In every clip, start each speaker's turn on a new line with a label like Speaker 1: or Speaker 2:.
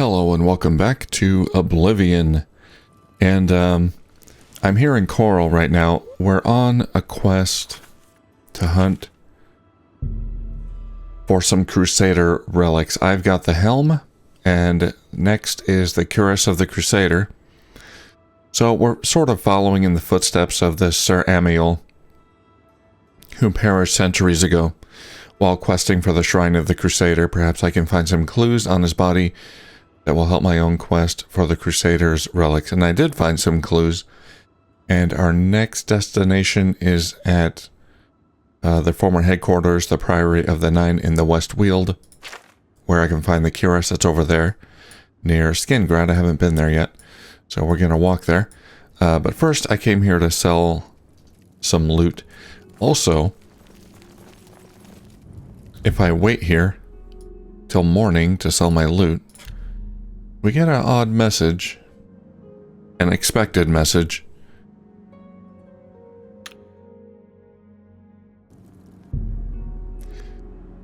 Speaker 1: Hello and welcome back to Oblivion. And I'm here in Qarl right now. We're on a quest to hunt for some Crusader relics. I've got the helm, and next is the cuirass of the Crusader. So we're sort of following in the footsteps of this Sir Amiel, who perished centuries ago while questing for the Shrine of the Crusader. Perhaps I can find some clues on his body that will help my own quest for the Crusader's relics. And I did find some clues. And our next destination is at the former headquarters, the Priory of the Nine in the West Weald, where I can find the cuirass that's over there near Skingrad. I haven't been there yet, so we're going to walk there. But first, I came here to sell some loot. Also, if I wait here till morning to sell my loot, we get an odd message, an expected message.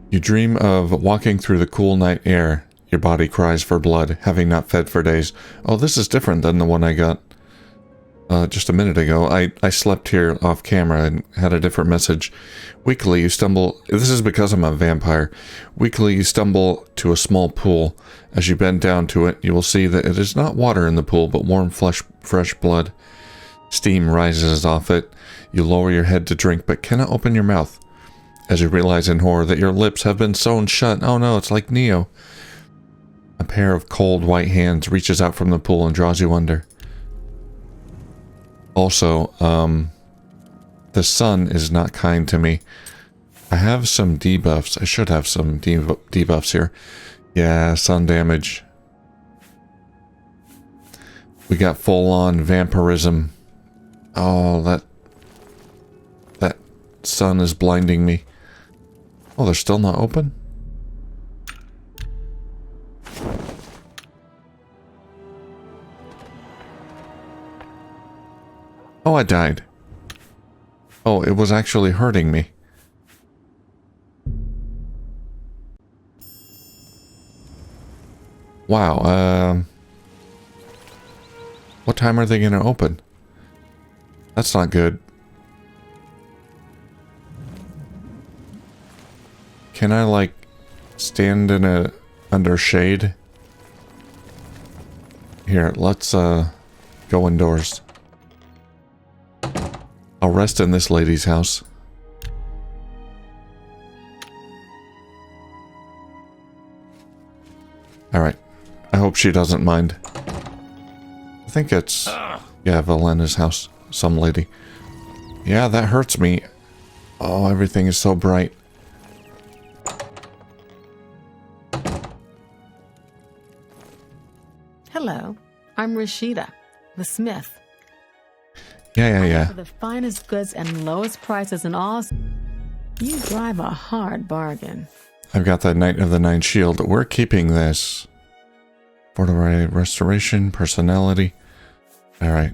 Speaker 1: You dream of walking through the cool night air. Your body cries for blood, having not fed for days. Oh, this is different than the one I got just a minute ago. I slept here off camera and had a different message. Weekly you stumble... This is because I'm a vampire. Weekly you stumble to a small pool. As you bend down to it, you will see that it is not water in the pool, but warm, fresh blood. Steam rises off it. You lower your head to drink, but cannot open your mouth. As you realize in horror that your lips have been sewn shut. Oh no, it's like Neo. A pair of cold white hands reaches out from the pool and draws you under. Also, the sun is not kind to me. I have some debuffs. I should have some debuffs here. Yeah, sun damage. We got full-on vampirism. Oh, that sun is blinding me. Oh, they're still not open? Oh, I died. Oh, it was actually hurting me. Wow, what time are they going to open? That's not good. Can I, like, stand in under shade? Here, let's, go indoors. I'll rest in this lady's house. Alright. I hope she doesn't mind. I think it's... yeah, Valena's house. Some lady. Yeah, that hurts me. Oh, everything is so bright.
Speaker 2: Hello, I'm Rashida, the smith.
Speaker 1: Yeah.
Speaker 2: For the finest goods and lowest prices in all. You drive a hard bargain.
Speaker 1: I've got the Knight of the Nine shield. We're keeping this. Fortified restoration, personality. Alright.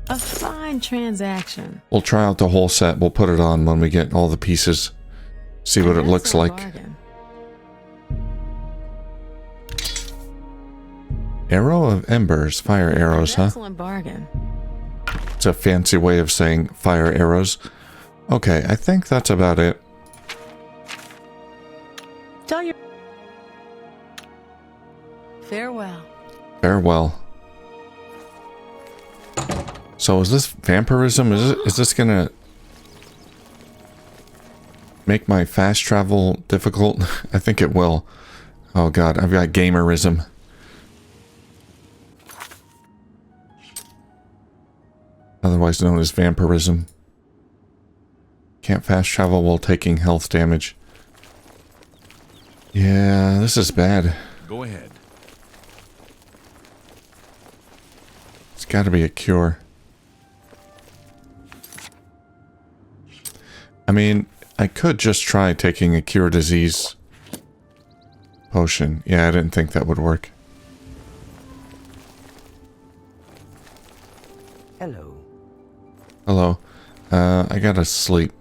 Speaker 2: A fine transaction.
Speaker 1: We'll try out the whole set. We'll put it on when we get all the pieces. See what it looks like.
Speaker 2: Bargain.
Speaker 1: Arrow of Embers. Fire arrows, huh?
Speaker 2: Excellent bargain.
Speaker 1: It's a fancy way of saying fire arrows. Okay, I think that's about it.
Speaker 2: Tell your... Farewell.
Speaker 1: Farewell. So is this vampirism? Is this gonna make my fast travel difficult? I think it will. Oh god, I've got gamerism. Otherwise known as vampirism. Can't fast travel while taking health damage. Yeah, this is bad.
Speaker 3: Go ahead.
Speaker 1: It's got to be a cure. I mean, I could just try taking a cure disease potion. Yeah, I didn't think that would work.
Speaker 4: Hello.
Speaker 1: Hello. I gotta sleep.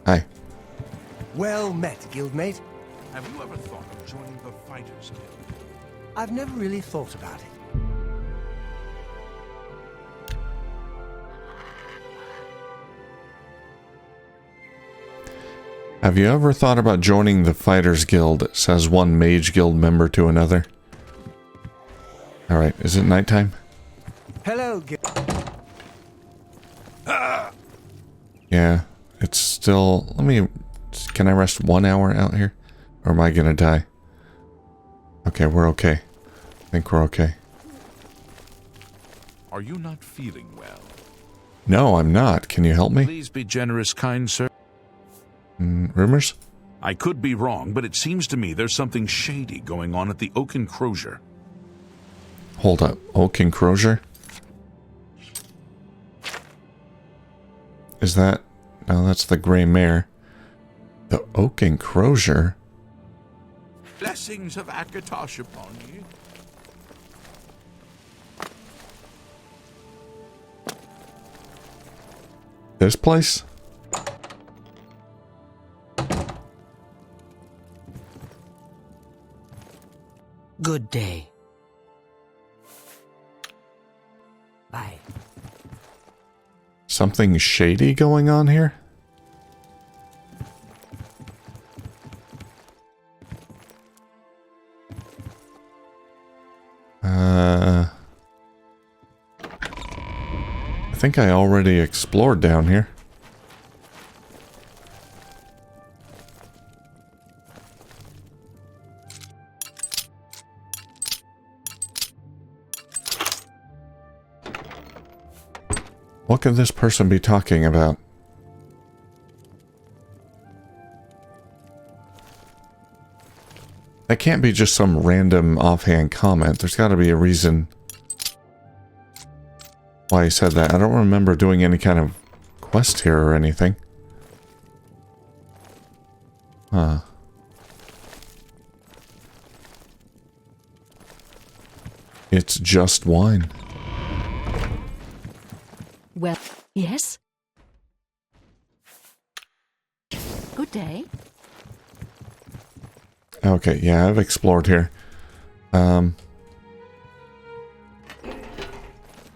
Speaker 1: Hi.
Speaker 4: Well met, guildmate.
Speaker 3: Have you ever thought of joining the Fighters Guild?
Speaker 4: I've never really thought about it.
Speaker 1: Have you ever thought about joining the Fighters Guild? Says one Mage Guild member to another. Alright, is it nighttime?
Speaker 4: Hello,
Speaker 1: Yeah, it's still... Let me... Can I rest 1 hour out here? Or am I gonna die? Okay, we're okay. I think we're okay.
Speaker 3: Are you not feeling well?
Speaker 1: No, I'm not. Can you help me?
Speaker 3: Please be generous, kind sir.
Speaker 1: Rumors?
Speaker 3: I could be wrong, but it seems to me there's something shady going on at the Oak Enclosure.
Speaker 1: Hold up. Oak Enclosure? Is that... No, that's the Grey Mare. The Oak Enclosure?
Speaker 3: Blessings of Akatosh upon you.
Speaker 1: This place?
Speaker 4: Good day. Bye.
Speaker 1: Something shady going on here? I think I already explored down here. What could this person be talking about? That can't be just some random offhand comment. There's got to be a reason why he said that. I don't remember doing any kind of quest here or anything. Huh. It's just wine.
Speaker 2: Well, yes? Good day.
Speaker 1: Okay, yeah, I've explored here.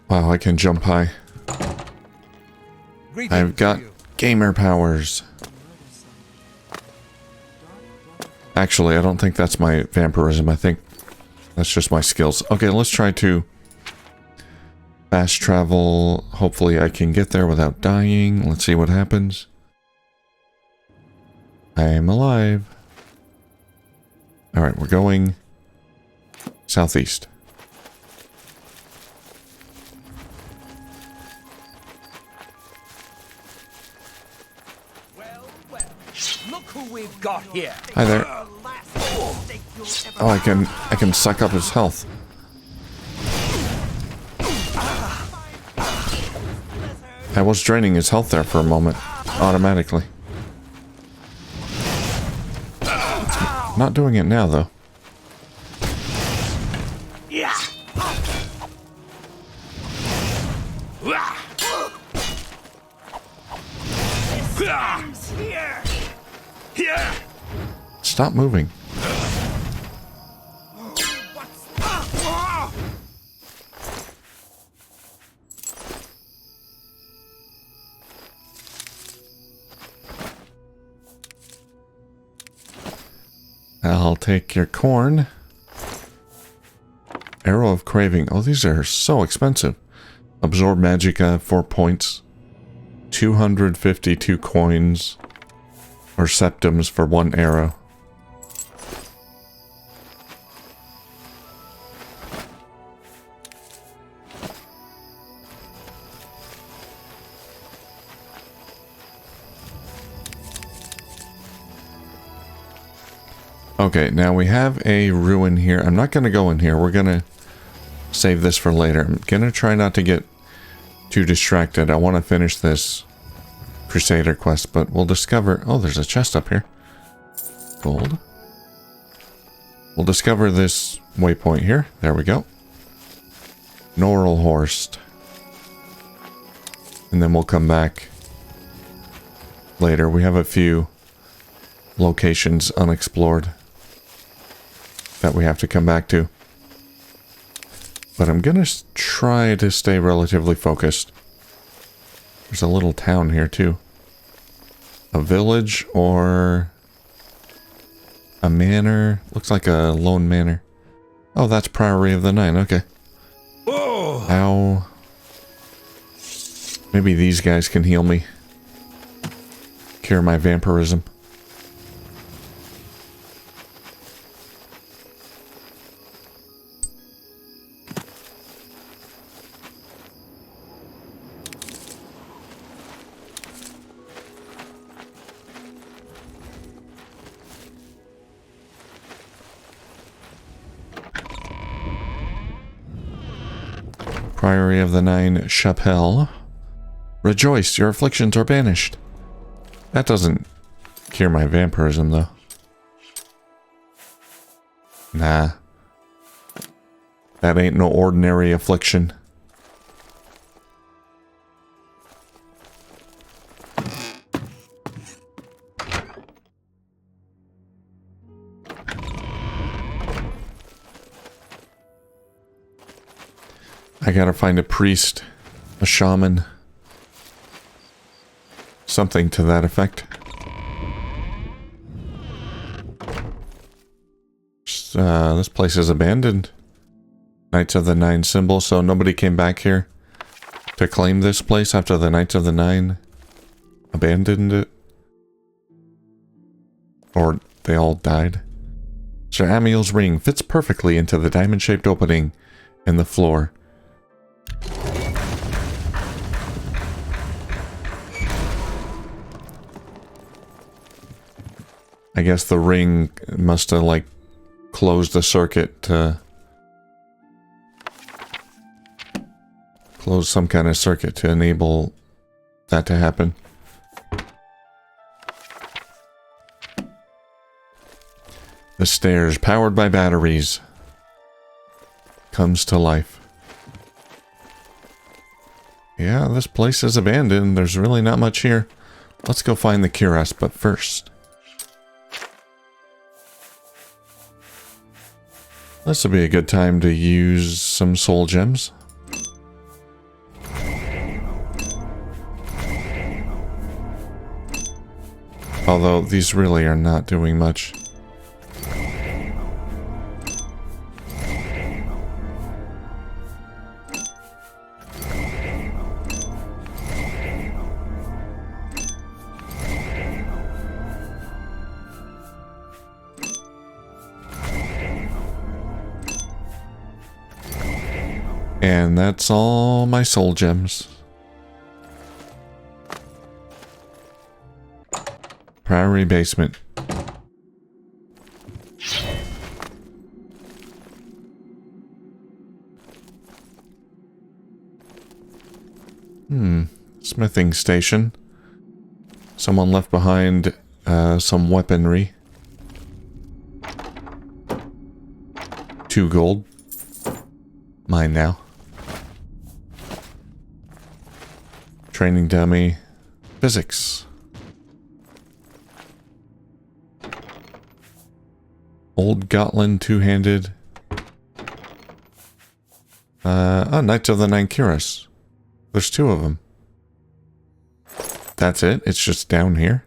Speaker 1: Wow, I can jump high. I've got gamer powers. Actually, I don't think that's my vampirism. I think that's just my skills. Okay, let's try to fast travel. Hopefully I can get there without dying. Let's see what happens. I am alive. Alright, we're going southeast.
Speaker 4: Well, look who we've got here.
Speaker 1: Hi there. Oh, I can suck up his health. I was draining his health there for a moment, automatically. Not doing it now, though. Stop moving. I'll take your corn. Arrow of Craving. Oh, these are so expensive. Absorb Magicka, 4 points. 252 coins. Or septims for 1 arrow. Okay, now we have a ruin here. I'm not going to go in here. We're going to save this for later. I'm going to try not to get too distracted. I want to finish this Crusader quest, but we'll discover... Oh, there's a chest up here. Gold. We'll discover this waypoint here. There we go. Norrelhorst. And then we'll come back later. We have a few locations unexplored. that we have to come back to. But I'm gonna try to stay relatively focused. There's a little town here too. A village or a manor. Looks like a lone manor. Oh, that's Priory of the Nine. Okay.
Speaker 3: Oh!
Speaker 1: Ow. Maybe these guys can heal me. Cure my vampirism. Priory of the Nine Chapelle. Rejoice, your afflictions are banished. That doesn't cure my vampirism, though. Nah. That ain't no ordinary affliction. I gotta find a priest, a shaman, something to that effect. This place is abandoned. Knights of the Nine symbol, so nobody came back here to claim this place after the Knights of the Nine abandoned it. Or they all died. Sir Amiel's ring fits perfectly into the diamond-shaped opening in the floor. I guess the ring must have, like, closed the circuit to... close some kind of circuit to enable that to happen. The stairs, powered by batteries, comes to life. Yeah, this place is abandoned. There's really not much here. Let's go find the cuirass, but first... this will be a good time to use some soul gems. Although these really are not doing much. And that's all my soul gems. Priory basement. Smithing station. Someone left behind some weaponry. 2 gold. Mine now. Training dummy. Physics. Old Gotland 2-handed. Oh, Knights of the Nine Cuirass. There's 2 of them. That's it? It's just down here?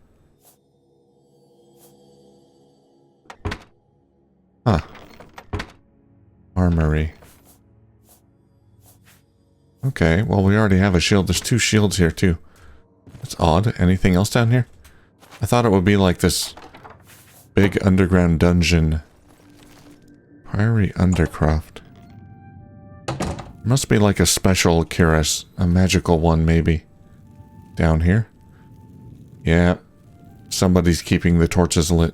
Speaker 1: Huh. Armory. Okay, well we already have a shield. There's 2 shields here too. That's odd. Anything else down here? I thought it would be like this big underground dungeon. Priory Undercroft. Must be like a special cuirass. A magical one maybe. Down here? Yeah. Somebody's keeping the torches lit.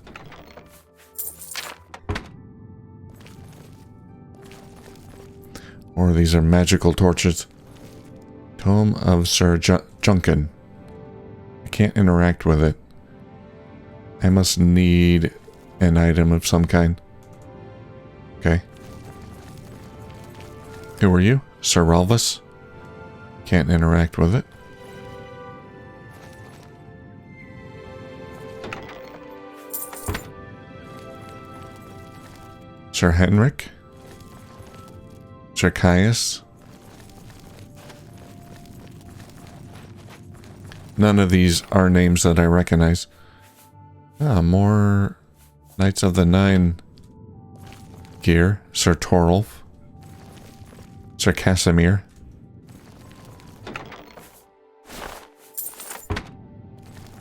Speaker 1: Or these are magical torches. Tome of Sir Junkin. I can't interact with it. I must need an item of some kind. Okay. Who are you? Sir Ralvus? Can't interact with it. Sir Henrik. Sir Caius. None of these are names that I recognize. Ah, more Knights of the Nine gear. Sir Torolf. Sir Casimir.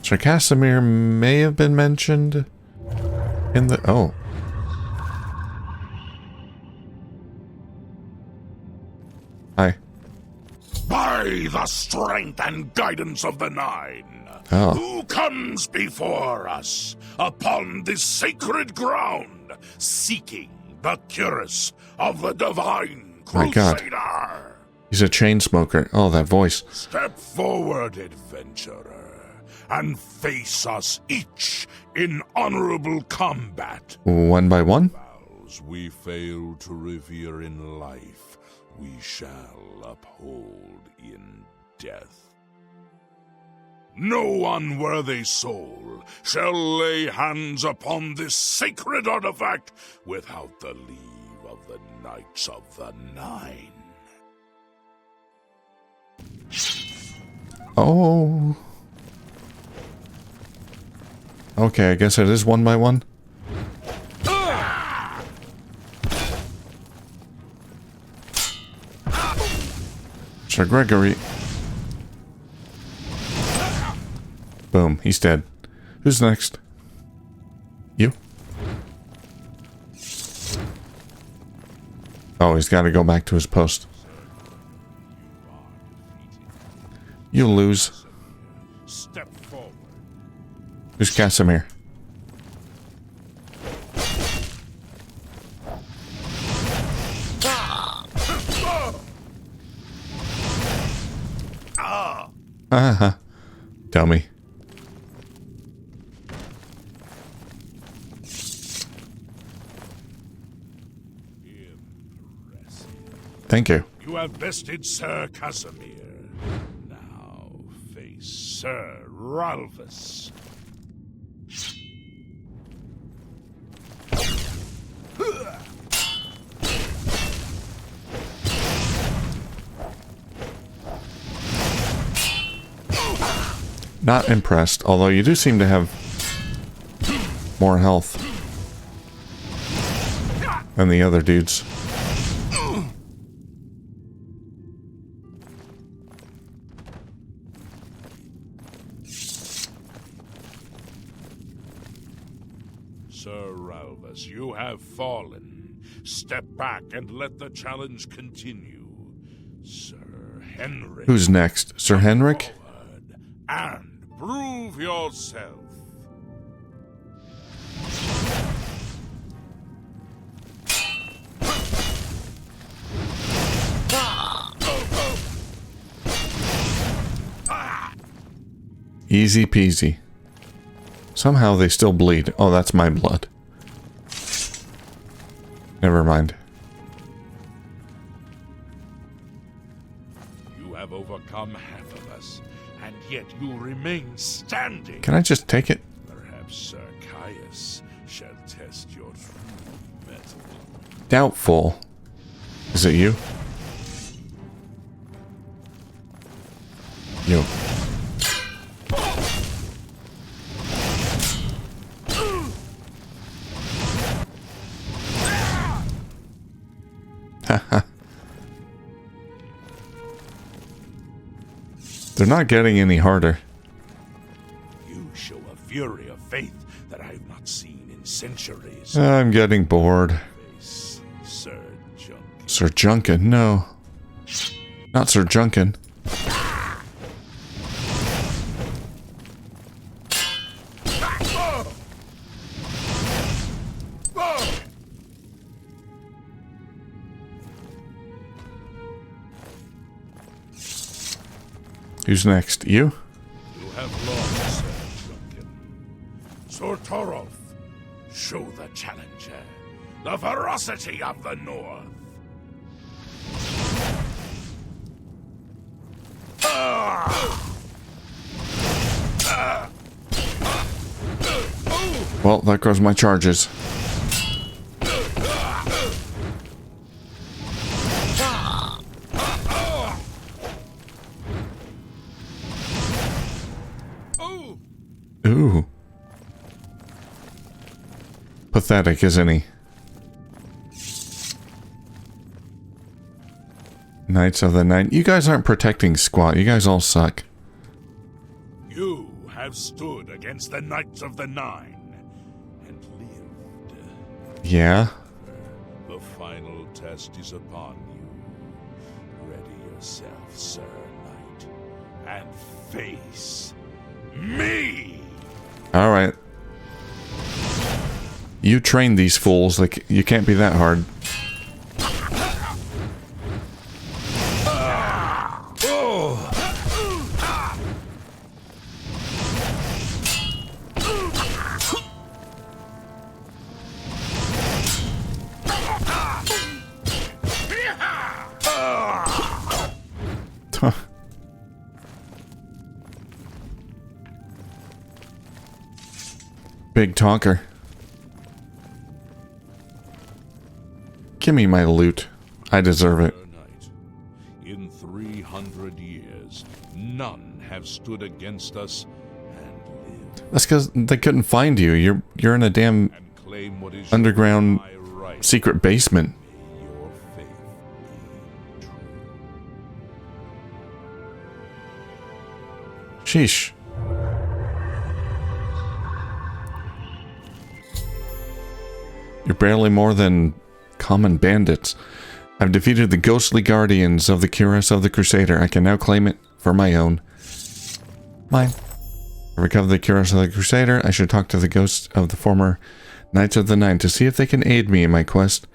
Speaker 1: Sir Casimir may have been mentioned in the... Oh. Hi.
Speaker 3: By the strength and guidance of the Nine,
Speaker 1: Oh.
Speaker 3: who comes before us upon this sacred ground, seeking the cuirass of the divine
Speaker 1: My God.
Speaker 3: Crusader?
Speaker 1: He's a chain smoker. Oh, that voice.
Speaker 3: Step forward, adventurer, and face us each in honorable combat.
Speaker 1: One by one?
Speaker 3: Vows we fail to revere in life, we shall uphold in death. No unworthy soul shall lay hands upon this sacred artifact without the leave of the Knights of the Nine.
Speaker 1: Oh. Okay, I guess it is one by one. Sir Gregory. Boom, he's dead. Who's next? You? Oh, he's got to go back to his post. You lose.
Speaker 3: Step forward.
Speaker 1: Who's Casimir? Haha. Dummy. Thank you.
Speaker 3: You have bested Sir Casimir. Now face Sir Ralphus.
Speaker 1: Not impressed, although you do seem to have more health than the other dudes.
Speaker 3: Sir Ralphus, you have fallen. Step back and let the challenge continue. Sir Henrik.
Speaker 1: Who's next? Sir Henrik?
Speaker 3: Forward and prove yourself.
Speaker 1: Easy peasy. Somehow they still bleed. Oh, that's my blood. Never mind.
Speaker 3: You have overcome half of us, and yet you remain standing.
Speaker 1: Can I just take it?
Speaker 3: Perhaps Sir Caius shall test your true mettle.
Speaker 1: Doubtful. Is it you? You. They're not getting any harder.
Speaker 3: You show a fury of faith that I have not seen in centuries.
Speaker 1: I'm getting bored.
Speaker 3: Face Sir Junkin.
Speaker 1: Sir Junkin? No. Not Sir Junkin. Who's next? You?
Speaker 3: You have lost, Sir Junkin. Sir Torolf, show the challenger the ferocity of the North.
Speaker 1: Well, there goes my charges. pathetic, isn't he? Knights of the Nine. You guys aren't protecting squat. You guys all suck.
Speaker 3: You have stood against the Knights of the Nine and lived.
Speaker 1: Yeah?
Speaker 3: The final test is upon you. Ready yourself, Sir Knight, and face me!
Speaker 1: Alright. You trained these fools. Like, you can't be that hard. Big talker. Give me my loot. I deserve it.
Speaker 3: Sir Knight, in 300 years, none have stood against us and lived.
Speaker 1: That's because they couldn't find you. You're in a damn
Speaker 3: And claim what is
Speaker 1: underground
Speaker 3: by right.
Speaker 1: secret basement.
Speaker 3: May your faith be true.
Speaker 1: Sheesh. You're barely more than common bandits. I've defeated the ghostly guardians of the cuirass of the Crusader. I can now claim it for my own. Mine. To recover the cuirass of the Crusader, I should talk to the ghosts of the former Knights of the Nine to see if they can aid me in my quest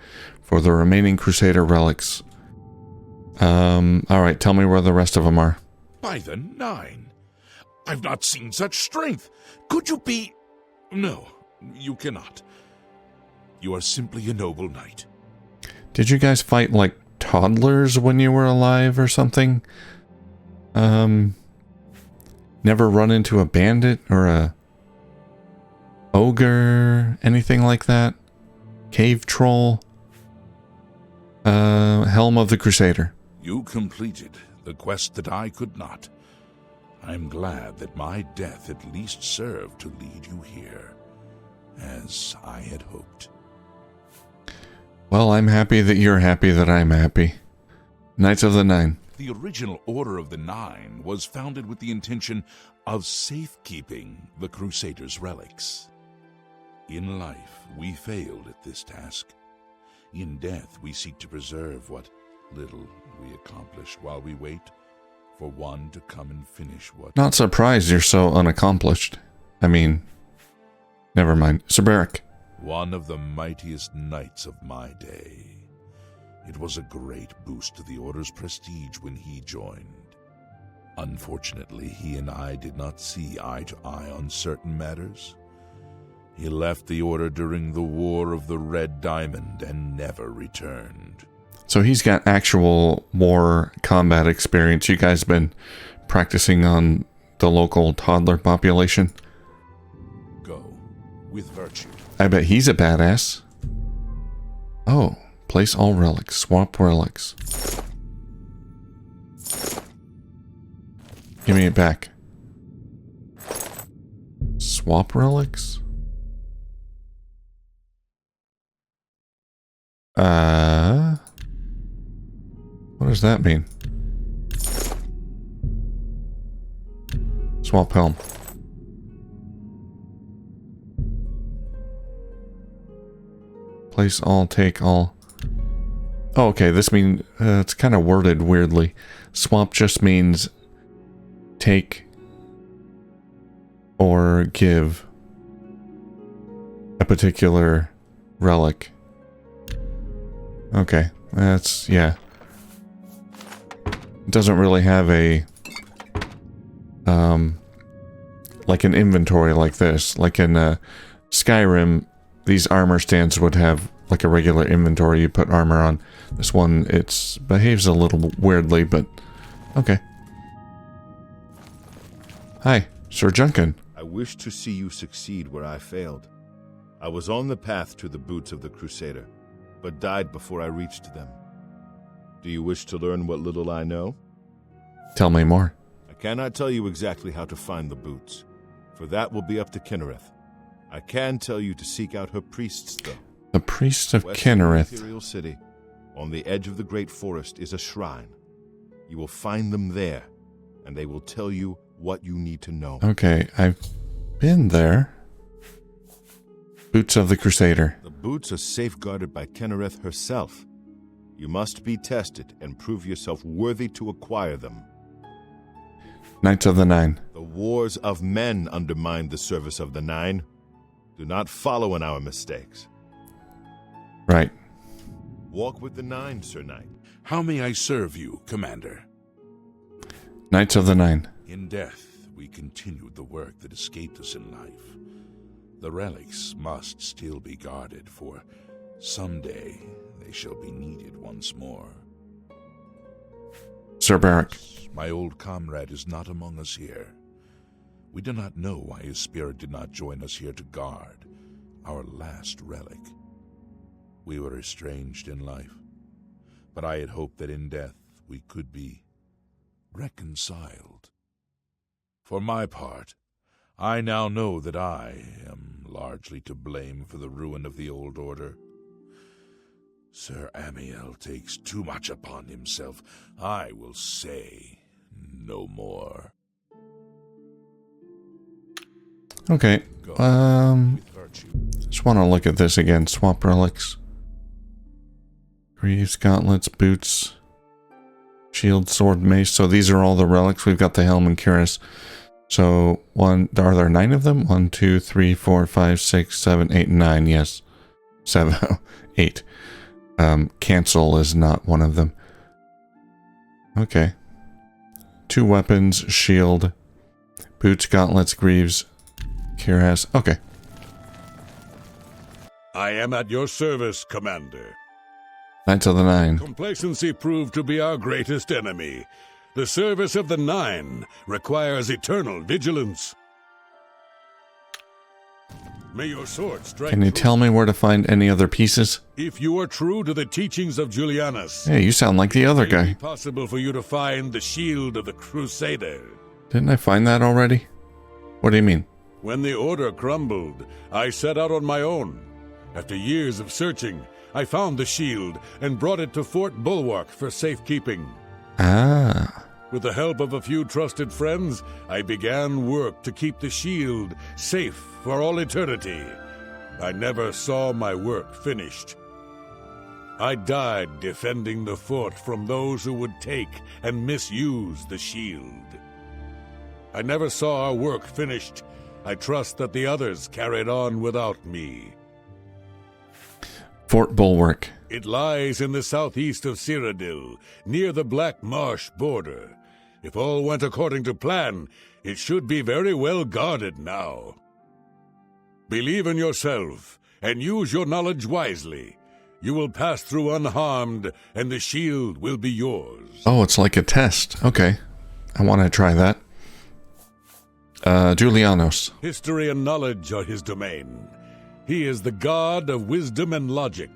Speaker 1: for the remaining Crusader relics. Alright, tell me where the rest of them are.
Speaker 3: By the Nine! I've not seen such strength! Could you be... No, you cannot. You are simply a noble knight.
Speaker 1: Did you guys fight like toddlers when you were alive or something? Never run into a bandit or a ogre, anything like that? Cave troll? Helm of the Crusader.
Speaker 3: You completed the quest that I could not. I'm glad that my death at least served to lead you here, as I had hoped.
Speaker 1: Well, I'm happy that you're happy that I'm happy. Knights of the Nine.
Speaker 3: The original Order of the Nine was founded with the intention of safekeeping the Crusaders' relics. In life, we failed at this task. In death, we seek to preserve what little we accomplished while we wait for one to come and finish what...
Speaker 1: Not surprised you're so unaccomplished. I mean, never mind. Sir Beric.
Speaker 3: One of the mightiest knights of my day. It was a great boost to the Order's prestige when he joined. Unfortunately, he and I did not see eye to eye on certain matters. He left the Order during the War of the Red Diamond and never returned.
Speaker 1: So he's got actual war combat experience. You guys been practicing on the local toddler population?
Speaker 3: Go with virtue.
Speaker 1: I bet he's a badass. Oh, place all relics. Swap relics. Give me it back. Swap relics? What does that mean? Swap helm. Place all, take all. Oh, okay, this means it's kind of worded weirdly. Swap just means take or give a particular relic. Okay, that's, yeah. It doesn't really have a like an inventory like this. Like in Skyrim, these armor stands would have like a regular inventory you put armor on. This one, it behaves a little weirdly, but okay. Hi, Sir Junkin.
Speaker 5: I wish to see you succeed where I failed. I was on the path to the boots of the Crusader, but died before I reached them. Do you wish to learn what little I know?
Speaker 1: Tell me more.
Speaker 5: I cannot tell you exactly how to find the boots, for that will be up to Kinnereth. I can tell you to seek out her priests, though.
Speaker 1: The priests of
Speaker 5: West of the
Speaker 1: Kinnereth.
Speaker 5: Ethereal City, on the edge of the great forest, is a shrine. You will find them there, and they will tell you what you need to know.
Speaker 1: Okay, I've been there. Boots of the Crusader.
Speaker 5: The boots are safeguarded by Kinnereth herself. You must be tested and prove yourself worthy to acquire them.
Speaker 1: Knights of the Nine.
Speaker 5: The wars of men undermine the service of the Nine. Do not follow in our mistakes.
Speaker 1: Right.
Speaker 5: Walk with the Nine, Sir Knight.
Speaker 3: How may I serve you, Commander?
Speaker 1: Knights of the Nine.
Speaker 3: In death, we continued the work that escaped us in life. The relics must still be guarded, for someday they shall be needed once more.
Speaker 1: Sir Barrack.
Speaker 3: My old comrade is not among us here. We do not know why his spirit did not join us here to guard our last relic. We were estranged in life, but I had hoped that in death we could be reconciled. For my part, I now know that I am largely to blame for the ruin of the old order. Sir Amiel takes too much upon himself. I will say no more.
Speaker 1: Okay.
Speaker 3: Go with virtue.
Speaker 1: Just want to look at this again. Swap relics. Greaves, gauntlets, boots, shield, sword, mace. So these are all the relics. We've got the helm and cuirass. So are there 9 of them? 1, 2, 3, 4, 5, 6, 7, 8, 9. Yes. 7, 8. Cancel is not one of them. Okay. 2 weapons, shield, boots, gauntlets, greaves, cuirass. Okay.
Speaker 6: I am at your service, Commander.
Speaker 1: Knights of the Nine.
Speaker 6: Complacency proved to be our greatest enemy. The service of the Nine requires eternal vigilance. May your sword strike
Speaker 1: Can you
Speaker 6: true.
Speaker 1: tell me where to find any other pieces?
Speaker 6: If you are true to the teachings of Julianus,
Speaker 1: Hey, you sound like the other
Speaker 6: it may be
Speaker 1: guy.
Speaker 6: possible for you to find the shield of the Crusader.
Speaker 1: Didn't I find that already? What do you mean?
Speaker 6: When the order crumbled, I set out on my own. After years of searching, I found the shield and brought it to Fort Bulwark for safekeeping.
Speaker 1: Ah.
Speaker 6: With the help of a few trusted friends, I began work to keep the shield safe for all eternity. I never saw my work finished. I died defending the fort from those who would take and misuse the shield. I never saw our work finished. I trust that the others carried on without me.
Speaker 1: Fort Bulwark.
Speaker 6: It lies in the southeast of Cyrodiil, near the Black Marsh border. If all went according to plan, it should be very well guarded now. Believe in yourself, and use your knowledge wisely. You will pass through unharmed, and the shield will be yours.
Speaker 1: Oh, it's like a test. Okay. I want to try that. Julianos.
Speaker 6: History and knowledge are his domain. He is the god of wisdom and logic.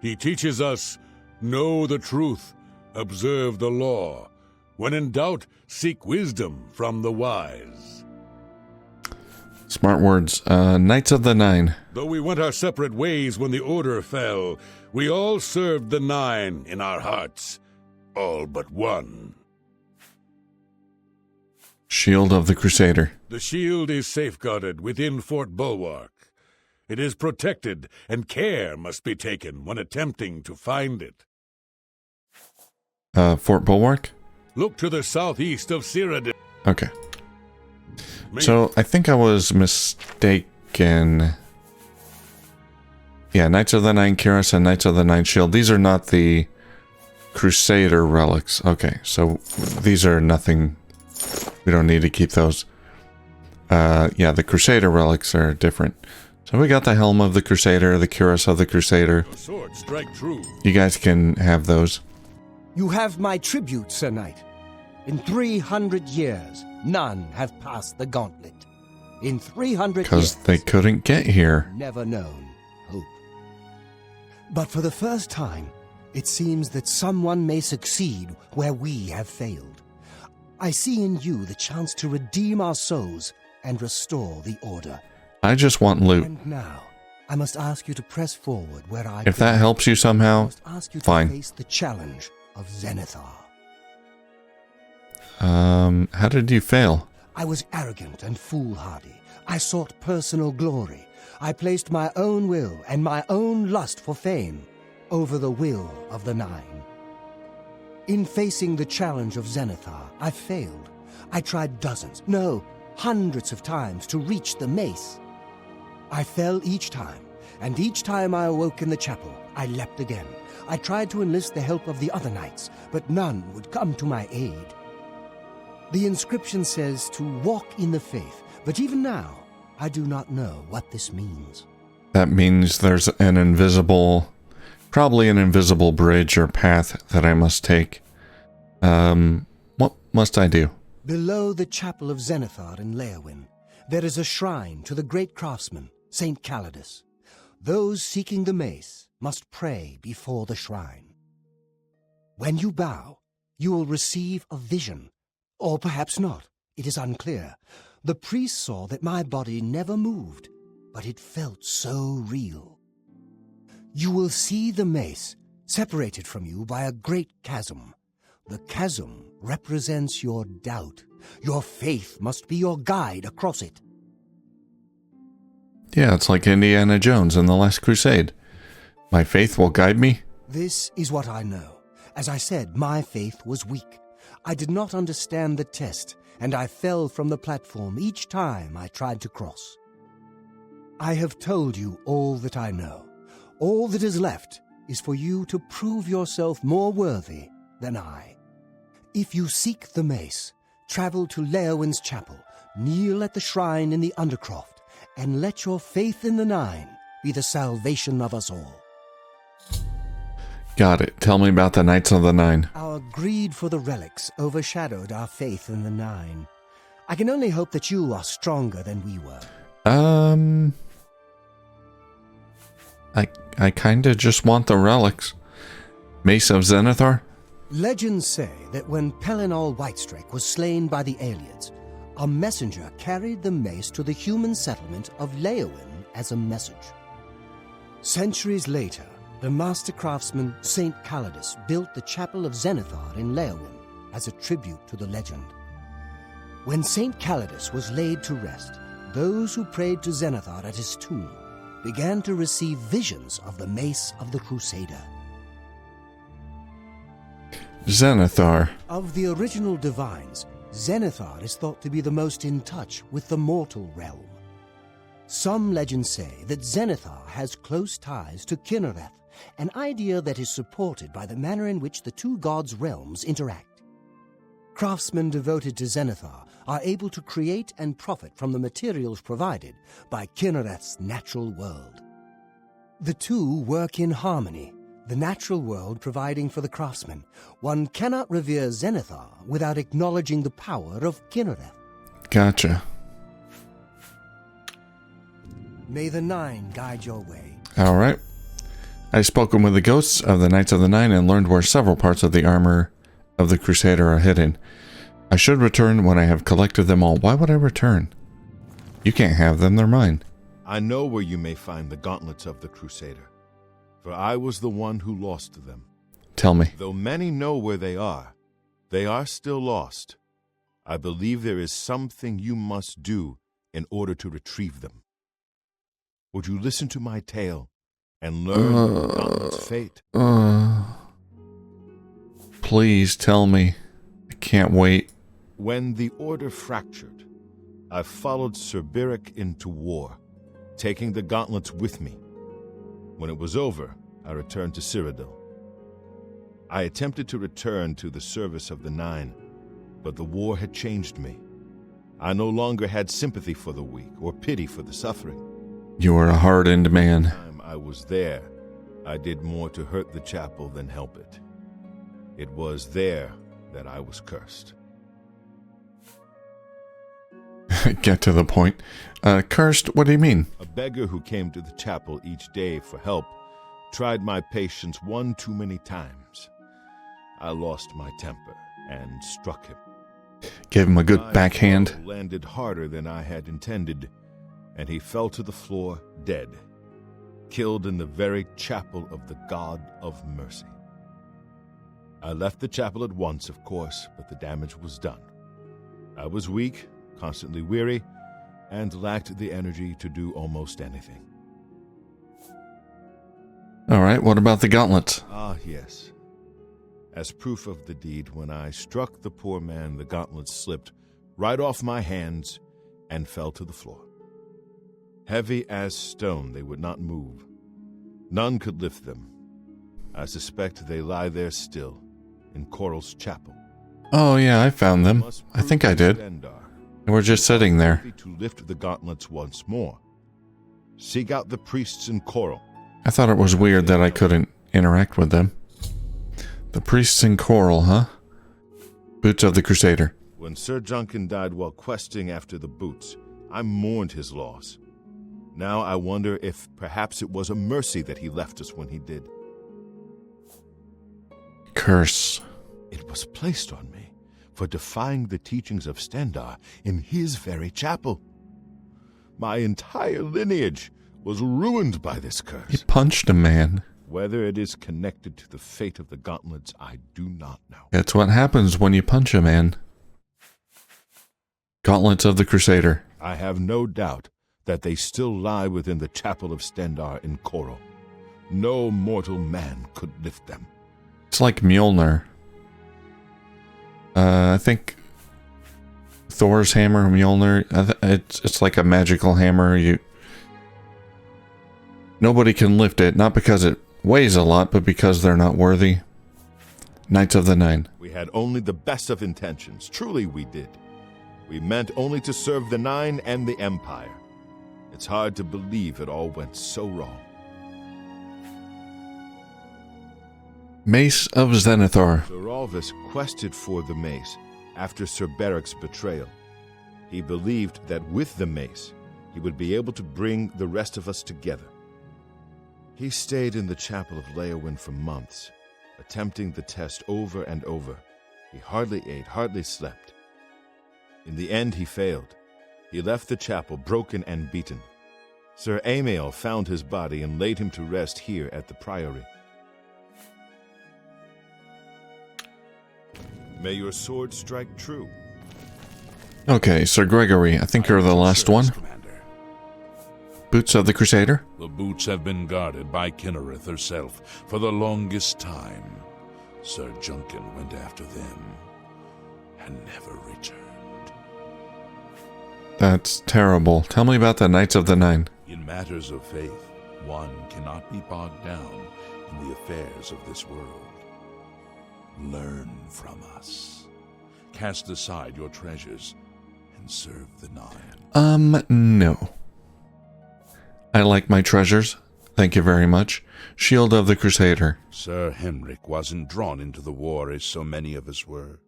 Speaker 6: He teaches us, know the truth, observe the law. When in doubt, seek wisdom from the wise.
Speaker 1: Smart words. Knights of the Nine.
Speaker 6: Though we went our separate ways when the order fell, we all served the Nine in our hearts. All but one.
Speaker 1: Shield of the Crusader.
Speaker 6: The shield is safeguarded within Fort Bulwark. It is protected, and care must be taken when attempting to find it.
Speaker 1: Fort Bulwark?
Speaker 6: Look to the southeast of Cyrodiil.
Speaker 1: Okay. So, I think I was mistaken. Yeah, Knights of the Nine Cuirass and Knights of the Nine Shield. These are not the Crusader relics. Okay, so these are nothing. We don't need to keep those. Yeah, the Crusader relics are different. So we got the Helm of the Crusader, the Cuirass of the Crusader.
Speaker 6: The sword strike true.
Speaker 1: You guys can have those.
Speaker 7: You have my tribute, Sir Knight. In 300 years, none have passed the gauntlet. In 300
Speaker 1: Because
Speaker 7: years,
Speaker 1: they couldn't get here.
Speaker 7: never known hope. But for the first time, it seems that someone may succeed where we have failed. I see in you the chance to redeem our souls and restore the order.
Speaker 1: I just want loot.
Speaker 7: And now, I must ask you to press forward where I...
Speaker 1: If that helps you
Speaker 7: I
Speaker 1: somehow,
Speaker 7: must ask you to
Speaker 1: fine.
Speaker 7: face the challenge of Zenithar.
Speaker 1: How did you fail?
Speaker 7: I was arrogant and foolhardy. I sought personal glory. I placed my own will and my own lust for fame over the will of the Nine. In facing the challenge of Zenithar, I failed. I tried dozens, no, hundreds of times to reach the mace. I fell each time, and each time I awoke in the chapel, I leapt again. I tried to enlist the help of the other knights, but none would come to my aid. The inscription says to walk in the faith, but even now, I do not know what this means.
Speaker 1: That means there's an invisible, probably an invisible bridge or path that I must take. What must I do?
Speaker 7: Below the chapel of Zenithar in Leowyn, there is a shrine to the great craftsman, Saint Calidus. Those seeking the mace must pray before the shrine. When you bow, you will receive a vision. Or perhaps not. It is unclear. The priest saw that my body never moved, but it felt so real. You will see the mace, separated from you by a great chasm. The chasm represents your doubt. Your faith must be your guide across it.
Speaker 1: Yeah, it's like Indiana Jones in The Last Crusade. My faith will guide me?
Speaker 7: This is what I know. As I said, my faith was weak. I did not understand the test, and I fell from the platform each time I tried to cross. I have told you all that I know. All that is left is for you to prove yourself more worthy than I. If you seek the mace, travel to Leowyn's chapel, kneel at the shrine in the Undercroft, and let your faith in the Nine be the salvation of us all.
Speaker 1: Got it. Tell me about the Knights of the Nine.
Speaker 7: Our greed for the relics overshadowed our faith in the Nine. I can only hope that you are stronger than we were.
Speaker 1: I kinda just want the relics. Mace of Zenithar?
Speaker 7: Legends say that when Pelinal Whitestrake was slain by the Aelids, a messenger carried the mace to the human settlement of Leowyn as a message. Centuries later, the master craftsman Saint Calidus built the Chapel of Zenithar in Leowyn as a tribute to the legend. When Saint Calidus was laid to rest, those who prayed to Zenithar at his tomb began to receive visions of the mace of the Crusader.
Speaker 1: Zenithar.
Speaker 7: Of the original divines, Zenithar is thought to be the most in touch with the mortal realm. Some legends say that Zenithar has close ties to Kinnereth, an idea that is supported by the manner in which the two gods' realms interact. Craftsmen devoted to Zenithar are able to create and profit from the materials provided by Kinnereth's natural world. The two work in harmony, the natural world providing for the craftsman. One cannot revere Zenithar without acknowledging the power of Kinnereth.
Speaker 1: Gotcha.
Speaker 7: May the Nine guide your way.
Speaker 1: Alright. I've spoken with the ghosts of the Knights of the Nine and learned where several parts of the armor of the Crusader are hidden. I should return when I have collected them all. Why would I return? You can't have them, they're mine.
Speaker 5: I know where you may find the gauntlets of the Crusader, for I was the one who lost them.
Speaker 1: Tell me.
Speaker 5: Though many know where they are still lost. I believe there is something you must do in order to retrieve them. Would you listen to my tale and learn the gauntlet's fate?
Speaker 1: Please tell me. I can't wait.
Speaker 5: When the Order fractured, I followed Sir Beric into war, taking the gauntlets with me. When it was over, I returned to Cyrodiil. I attempted to return to the service of the Nine, but the war had changed me. I no longer had sympathy for the weak or pity for the suffering.
Speaker 1: You are a hardened man.
Speaker 5: The time I was there, I did more to hurt the chapel than help it. It was there that I was cursed.
Speaker 1: Get to the point. Cursed, what do you mean?
Speaker 5: A beggar who came to the chapel each day for help tried my patience one too many times. I lost my temper and struck him.
Speaker 1: Gave him a good
Speaker 5: My
Speaker 1: backhand.
Speaker 5: blow landed harder than I had intended, and he fell to the floor dead, killed in the very chapel of the God of Mercy. I left the chapel at once, of course, but the damage was done. I was weak, constantly weary, and lacked the energy to do almost anything.
Speaker 1: Alright, what about the gauntlets?
Speaker 5: Ah, yes. As proof of the deed, when I struck the poor man, the gauntlets slipped right off my hands and fell to the floor. Heavy as stone, they would not move. None could lift them. I suspect they lie there still, in Qarl's chapel.
Speaker 1: Oh yeah, I found them. I think I did.
Speaker 5: Stendarr.
Speaker 1: They were just sitting there.
Speaker 5: To lift the gauntlets once more. Seek out the priests in Qarl.
Speaker 1: I thought it was weird that I couldn't interact with them. The priests in Qarl, huh? Boots of the Crusader.
Speaker 5: When Sir Juncan died while questing after the boots, I mourned his loss. Now I wonder if perhaps it was a mercy that he left us when he did.
Speaker 1: Curse.
Speaker 5: It was placed on me for defying the teachings of Stendarr in his very chapel. My entire lineage was ruined by this
Speaker 1: He
Speaker 5: curse.
Speaker 1: punched a man.
Speaker 5: Whether it is connected to the fate of the gauntlets, I do not know.
Speaker 1: That's what happens when you punch a man. Gauntlets of the Crusader.
Speaker 5: I have no doubt that they still lie within the chapel of Stendarr in Qarl. No mortal man could lift them.
Speaker 1: It's like Mjolnir. I think Thor's hammer, Mjolnir, it's like a magical hammer. Nobody can lift it, not because it weighs a lot, but because they're not worthy. Knights of the Nine.
Speaker 5: We had only the best of intentions. Truly we did. We meant only to serve the Nine and the Empire. It's hard to believe it all went so wrong.
Speaker 1: Mace of Zenithar.
Speaker 5: Sir Alvis quested for the mace after Sir Beric's betrayal. He believed that with the mace, he would be able to bring the rest of us together. He stayed in the chapel of Leowyn for months, attempting the test over and over. He hardly ate, hardly slept. In the end, he failed. He left the chapel broken and beaten. Sir Amael found his body and laid him to rest here at the priory. May your sword strike true.
Speaker 1: Okay, Sir Gregory, I think you're the last one.
Speaker 3: Commander.
Speaker 1: Boots of the Crusader.
Speaker 3: The boots have been guarded by Kynareth herself for the longest time. Sir Juncan went after them and never returned.
Speaker 1: That's terrible. Tell me about the Knights of the Nine.
Speaker 3: In matters of faith, one cannot be bogged down in the affairs of this world. Learn from us. Cast aside your treasures and serve the Nine.
Speaker 1: No. I like my treasures. Thank you very much. Shield of the Crusader.
Speaker 3: Sir Henrik wasn't drawn into the war as so many of us were.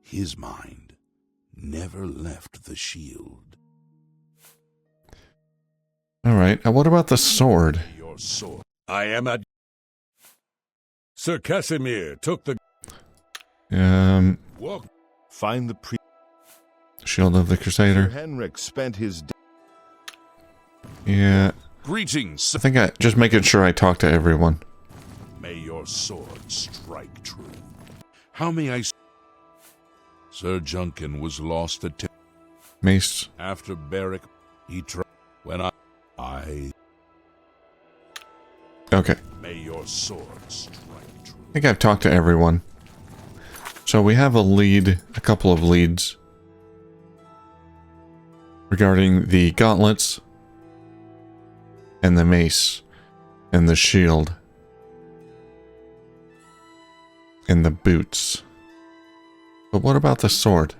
Speaker 3: His mind never left the shield.
Speaker 1: Alright, what about the sword?
Speaker 3: Your sword.
Speaker 6: I am at... Sir Casimir took the... Walk.
Speaker 5: Find the priest.
Speaker 1: Shield of the
Speaker 5: Sir
Speaker 1: Crusader.
Speaker 5: Henrik spent his day.
Speaker 1: Yeah,
Speaker 3: Greetings.
Speaker 1: I think just making sure I talk to everyone.
Speaker 3: May your sword strike true. How may I... Sir Juncan was lost at...
Speaker 1: Mace.
Speaker 3: After Beric, he tried... When I...
Speaker 1: Okay.
Speaker 3: May your sword strike true.
Speaker 1: I think I've talked to everyone. So we have a couple of leads regarding the gauntlets and the mace and the shield and the boots. But what about the sword?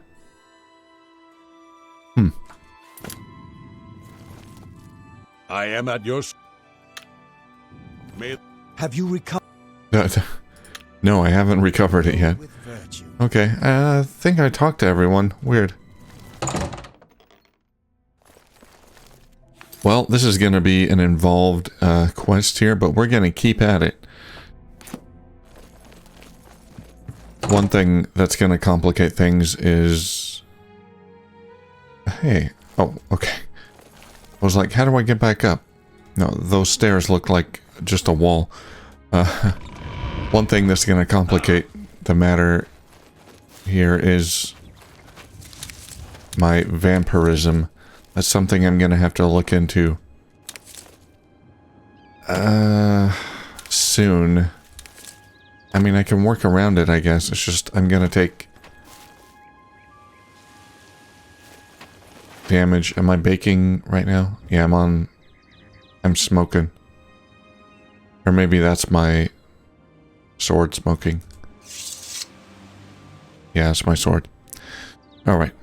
Speaker 6: I am at your... May...
Speaker 7: Have you recovered
Speaker 1: No, I haven't recovered it yet.
Speaker 7: with virtue?
Speaker 1: Okay, I think I talked to everyone. Weird. Well, this is going to be an involved quest here, but we're going to keep at it. One thing that's going to complicate things is... Hey. Oh, okay. I was like, how do I get back up? No, those stairs look like just a wall. One thing that's going to complicate the matter here is my vampirism. That's something I'm going to have to look into soon. I mean, I can work around it, I guess. It's just I'm going to take damage. Am I baking right now? Yeah, I'm smoking. Or maybe that's my sword smoking. Yeah, it's my sword. Alright.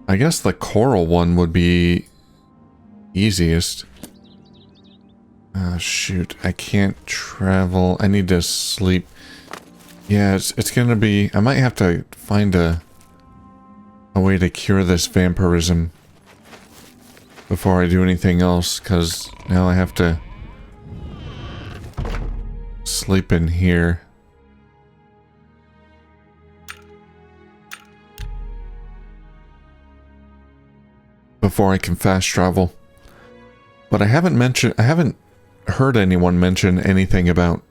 Speaker 1: I guess the Qarl one would be easiest. Shoot. I can't travel. I need to sleep. Yeah, it's gonna be... I might have to find a way to cure this vampirism before I do anything else, because now I have to sleep in here. Before I can fast travel. But I haven't heard anyone mention anything about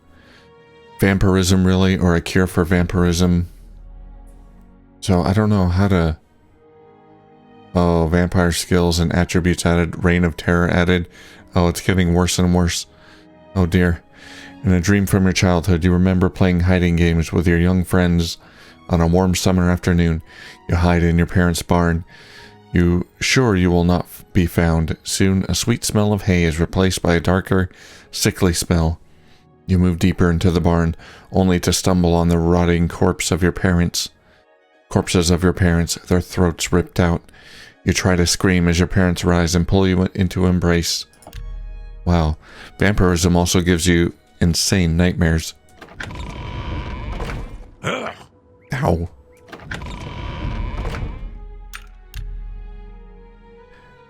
Speaker 1: vampirism really, or a cure for vampirism. So I don't know how to... Oh, vampire skills and attributes added, reign of terror added. Oh, it's getting worse and worse. Oh dear. In a dream from your childhood, you remember playing hiding games with your young friends on a warm summer afternoon. You hide in your parents' barn. You will not be found. Soon, a sweet smell of hay is replaced by a darker, sickly smell. You move deeper into the barn, only to stumble on the rotting corpses of your parents, their throats ripped out. You try to scream as your parents rise and pull you into embrace. Wow. Vampirism also gives you insane nightmares. Ow.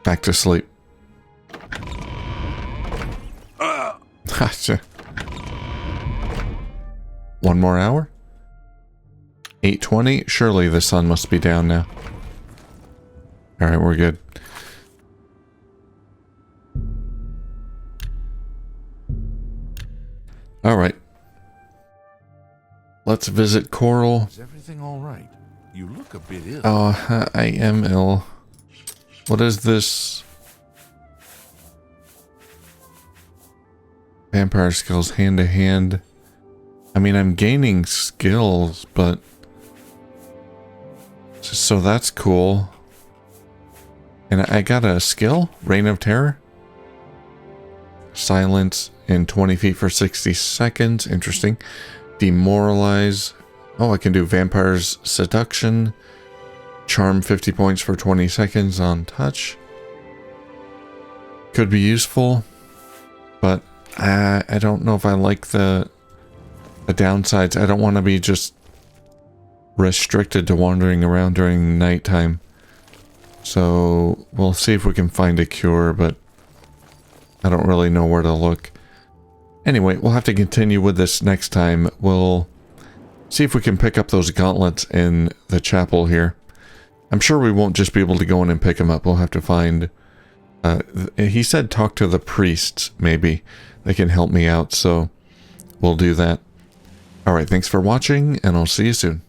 Speaker 1: Back to sleep. Gotcha. One more hour? 8:20? Surely the sun must be down now. Alright, we're good. Alright. Let's visit Qarl.
Speaker 3: Is everything all right? You look a bit ill.
Speaker 1: Oh, I am ill. What is this? Vampire skills hand to hand. I mean, I'm gaining skills, but... So that's cool. And I got a skill? Reign of Terror? Silence in 20 feet for 60 seconds. Interesting. Demoralize. Oh, I can do Vampire's Seduction. Charm 50 points for 20 seconds on touch. Could be useful. But I don't know if I like the downsides. I don't want to be just restricted to wandering around during nighttime. So we'll see if we can find a cure, but I don't really know where to look. Anyway, we'll have to continue with this next time. We'll see if we can pick up those gauntlets in the chapel here. I'm sure we won't just be able to go in and pick them up. We'll have to find... he said talk to the priests, maybe. They can help me out, so we'll do that. Alright, thanks for watching, and I'll see you soon.